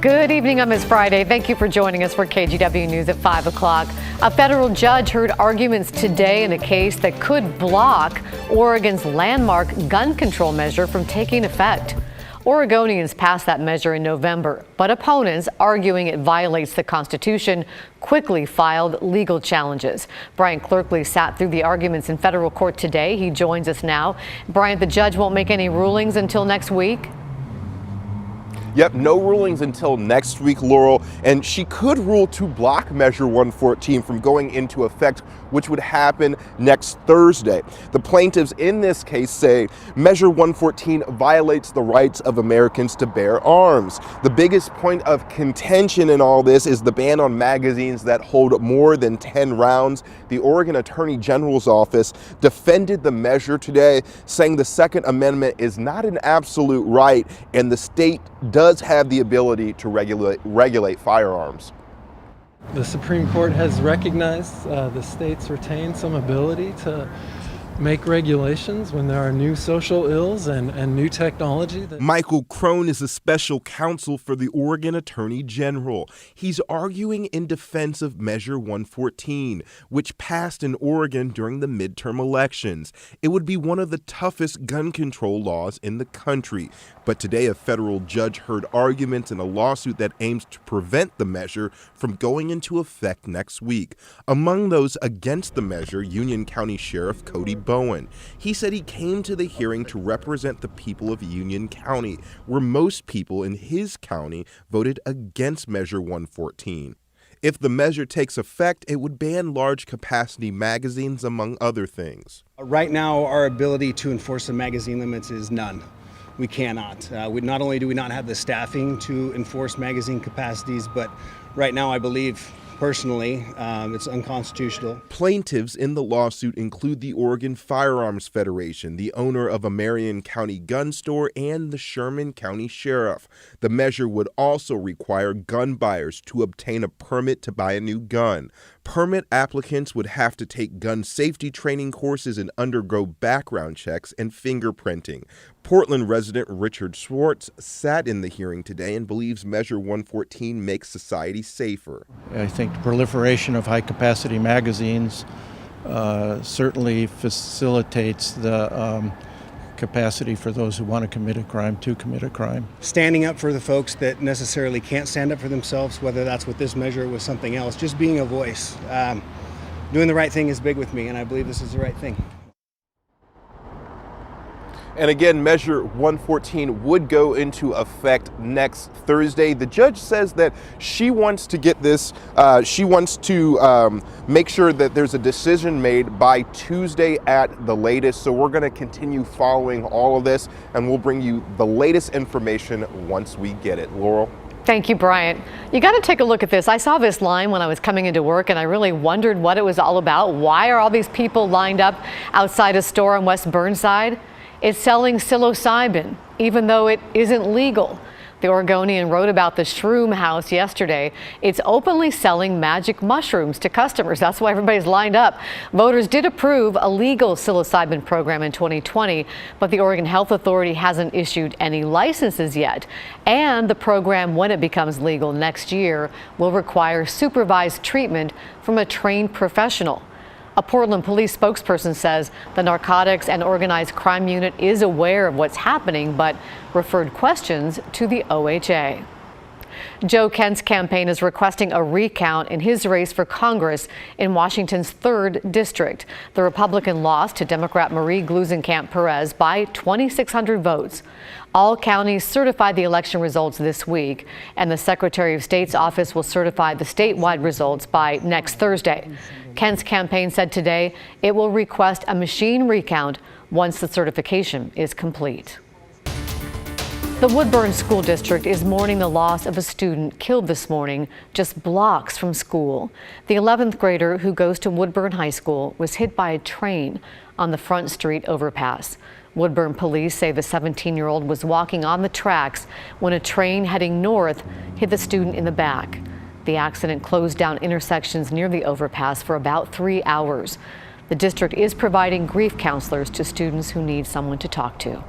Good evening on this Friday. Thank you for joining us for KGW News at 5 o'clock. A federal judge heard arguments today in a case that could block Oregon's landmark gun control measure from taking effect. Oregonians passed that measure in November, but opponents, arguing it violates the Constitution, quickly filed legal challenges. Bryant Clerkley sat through the arguments in federal court today. He joins us now. Bryant, the judge won't make any rulings until next week? Yep, no rulings until next week, Laurel, and she could rule to block Measure 114 from going into effect, which would happen next Thursday. The plaintiffs in this case say Measure 114 violates the rights of Americans to bear arms. The biggest point of contention in all this is the ban on magazines that hold more than 10 rounds. The Oregon Attorney General's office defended the measure today, saying the Second Amendment is not an absolute right and the state does have the ability to regulate firearms. The Supreme Court has recognized the states retain some ability to make regulations when there are new social ills and new technology. Michael Crone is a special counsel for the Oregon Attorney General. He's arguing in defense of Measure 114, which passed in Oregon during the midterm elections. It would be one of the toughest gun control laws in the country. But today, a federal judge heard arguments in a lawsuit that aims to prevent the measure from going into effect next week. Among those against the measure, Union County Sheriff Cody Bowen. He said he came to the hearing to represent the people of Union County, where most people in his county voted against Measure 114. If the measure takes effect, it would ban large capacity magazines, among other things. Right now, our ability to enforce the magazine limits is none. We cannot. Not only do we not have the staffing to enforce magazine capacities, but right now I believe personally, it's unconstitutional. Plaintiffs in the lawsuit include the Oregon Firearms Federation, the owner of a Marion County gun store, and the Sherman County Sheriff. The measure would also require gun buyers to obtain a permit to buy a new gun. Permit applicants would have to take gun safety training courses and undergo background checks and fingerprinting. Portland resident Richard Schwartz sat in the hearing today and believes Measure 114 makes society safer. I think the proliferation of high-capacity magazines certainly facilitates the capacity for those who want to commit a crime to commit a crime. Standing up for the folks that necessarily can't stand up for themselves, whether that's with this measure or with something else, just being a voice. Doing the right thing is big with me, and I believe this is the right thing. And again, Measure 114 would go into effect next Thursday. The judge says that she wants to get this, she wants to make sure that there's a decision made by Tuesday at the latest. So we're going to continue following all of this, and we'll bring you the latest information once we get it. Laurel? Thank you, Bryant. You got to take a look at this. I saw this line when I was coming into work, and I really wondered what it was all about. Why are all these people lined up outside a store on West Burnside? It's selling psilocybin, even though it isn't legal. The Oregonian wrote about the Shroom House yesterday. It's openly selling magic mushrooms to customers. That's why everybody's lined up. Voters did approve a legal psilocybin program in 2020, but the Oregon Health Authority hasn't issued any licenses yet. And the program, when it becomes legal next year, will require supervised treatment from a trained professional. A Portland police spokesperson says the Narcotics and Organized Crime Unit is aware of what's happening, but referred questions to the OHA. Joe Kent's campaign is requesting a recount in his race for Congress in Washington's 3rd district. The Republican lost to Democrat Marie Gluesenkamp Perez by 2,600 votes. All counties certified the election results this week, and the Secretary of State's office will certify the statewide results by next Thursday. Kent's campaign said today it will request a machine recount once the certification is complete. The Woodburn School District is mourning the loss of a student killed this morning just blocks from school. The 11th grader who goes to Woodburn High School was hit by a train on the Front Street overpass. Woodburn police say the 17-year-old was walking on the tracks when a train heading north hit the student in the back. The accident closed down intersections near the overpass for about 3 hours. The district is providing grief counselors to students who need someone to talk to.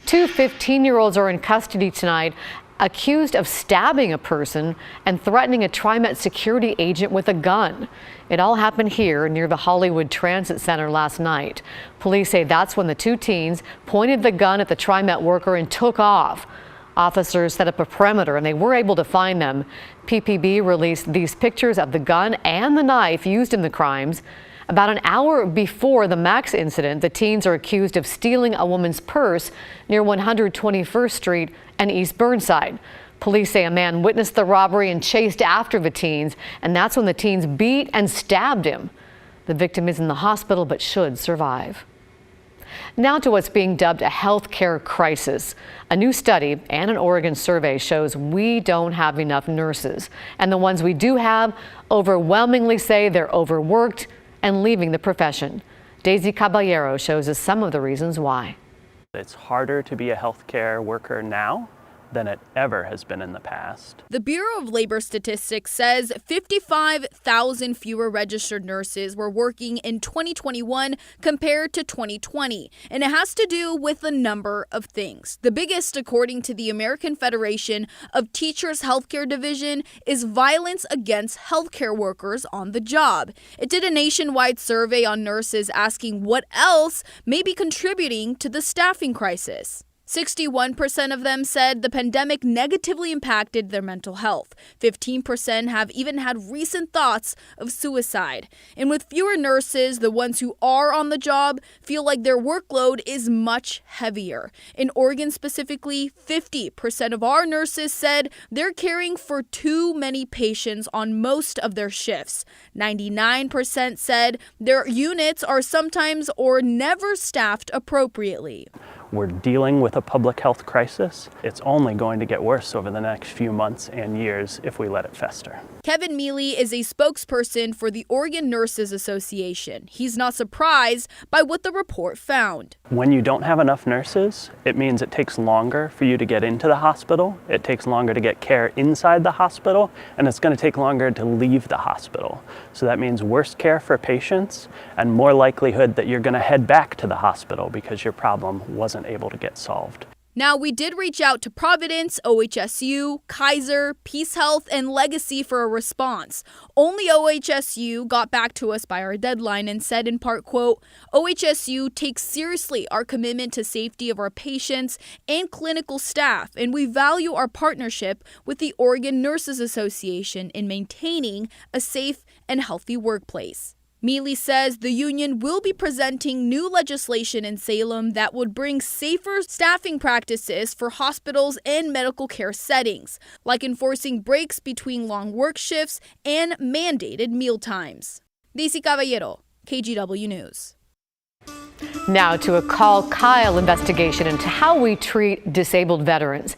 Two 15-year-olds are in custody tonight accused of stabbing a person and threatening a TriMet security agent with a gun. It all happened here near the Hollywood Transit Center last night. Police say that's when the two teens pointed the gun at the TriMet worker and took off. Officers set up a perimeter and they were able to find them. PPB released these pictures of the gun and the knife used in the crimes. About an hour before the Max incident, the teens are accused of stealing a woman's purse near 121st Street and East Burnside. Police say a man witnessed the robbery and chased after the teens, and that's when the teens beat and stabbed him. The victim is in the hospital but should survive. Now to what's being dubbed a healthcare crisis. A new study and an Oregon survey shows we don't have enough nurses, and the ones we do have overwhelmingly say they're overworked and leaving the profession. Daisy Caballero shows us some of the reasons why. It's harder to be a healthcare worker now than it ever has been in the past. The Bureau of Labor Statistics says 55,000 fewer registered nurses were working in 2021 compared to 2020. And it has to do with a number of things. The biggest, according to the American Federation of Teachers Healthcare Division, is violence against healthcare workers on the job. It did a nationwide survey on nurses asking what else may be contributing to the staffing crisis. 61% of them said the pandemic negatively impacted their mental health. 15% have even had recent thoughts of suicide. And with fewer nurses, the ones who are on the job feel like their workload is much heavier. In Oregon specifically, 50% of our nurses said they're caring for too many patients on most of their shifts. 99% said their units are sometimes or never staffed appropriately. We're dealing with a public health crisis. It's only going to get worse over the next few months and years if we let it fester. Kevin Mealy is a spokesperson for the Oregon Nurses Association. He's not surprised by what the report found. When you don't have enough nurses, it means it takes longer for you to get into the hospital, it takes longer to get care inside the hospital, and it's going to take longer to leave the hospital. So that means worse care for patients and more likelihood that you're going to head back to the hospital because your problem wasn't able to get solved. Now, we did reach out to Providence, OHSU, Kaiser, Peace Health, and Legacy for a response. Only OHSU got back to us by our deadline and said in part, quote, OHSU takes seriously our commitment to safety of our patients and clinical staff, and we value our partnership with the Oregon Nurses Association in maintaining a safe and healthy workplace. Mealy says the union will be presenting new legislation in Salem that would bring safer staffing practices for hospitals and medical care settings, like enforcing breaks between long work shifts and mandated meal times. Daisy Caballero, KGW News. Now to a Call Kyle investigation into how we treat disabled veterans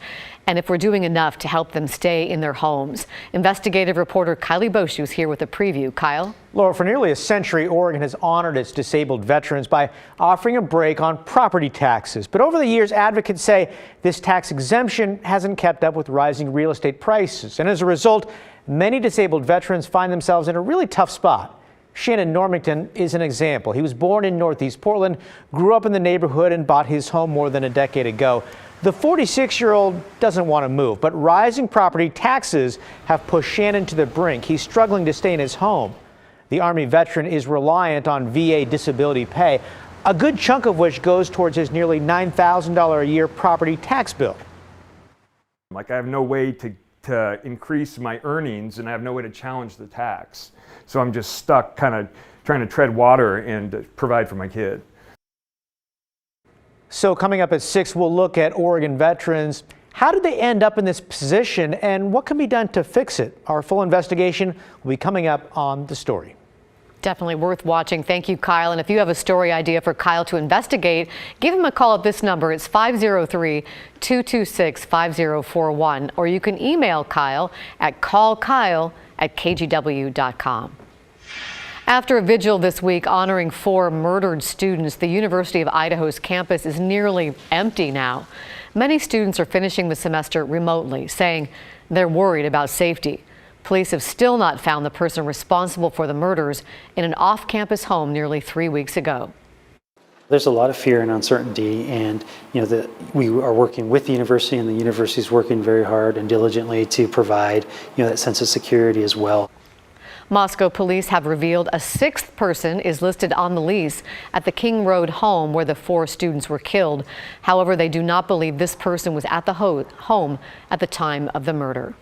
and if we're doing enough to help them stay in their homes. Investigative reporter Kylie Boshu is here with a preview. Kyle? Laura, for nearly a century, Oregon has honored its disabled veterans by offering a break on property taxes. But over the years, advocates say this tax exemption hasn't kept up with rising real estate prices. And as a result, many disabled veterans find themselves in a really tough spot. Shannon Normington is an example. He was born in Northeast Portland, grew up in the neighborhood, and bought his home more than a decade ago. The 46-year-old doesn't want to move, but rising property taxes have pushed Shannon to the brink. He's struggling to stay in his home. The Army veteran is reliant on VA disability pay, a good chunk of which goes towards his nearly $9,000 a year property tax bill. I have no way to increase my earnings, and I have no way to challenge the tax. So I'm just stuck kind of trying to tread water and provide for my kid. So coming up at 6, we'll look at Oregon veterans. How did they end up in this position, and what can be done to fix it? Our full investigation will be coming up on The Story. Definitely worth watching. Thank you, Kyle. And if you have a story idea for Kyle to investigate, give him a call at this number. It's 503-226-5041. Or you can email Kyle at callkyle@kgw.com. After a vigil this week honoring 4 murdered students, the University of Idaho's campus is nearly empty now. Many students are finishing the semester remotely, saying they're worried about safety. Police have still not found the person responsible for the murders in an off-campus home nearly 3 weeks ago. There's a lot of fear and uncertainty, and we are working with the university, and the university is working very hard and diligently to provide that sense of security as well. Moscow police have revealed a sixth person is listed on the lease at the King Road home where the 4 students were killed. However, they do not believe this person was at the home at the time of the murder.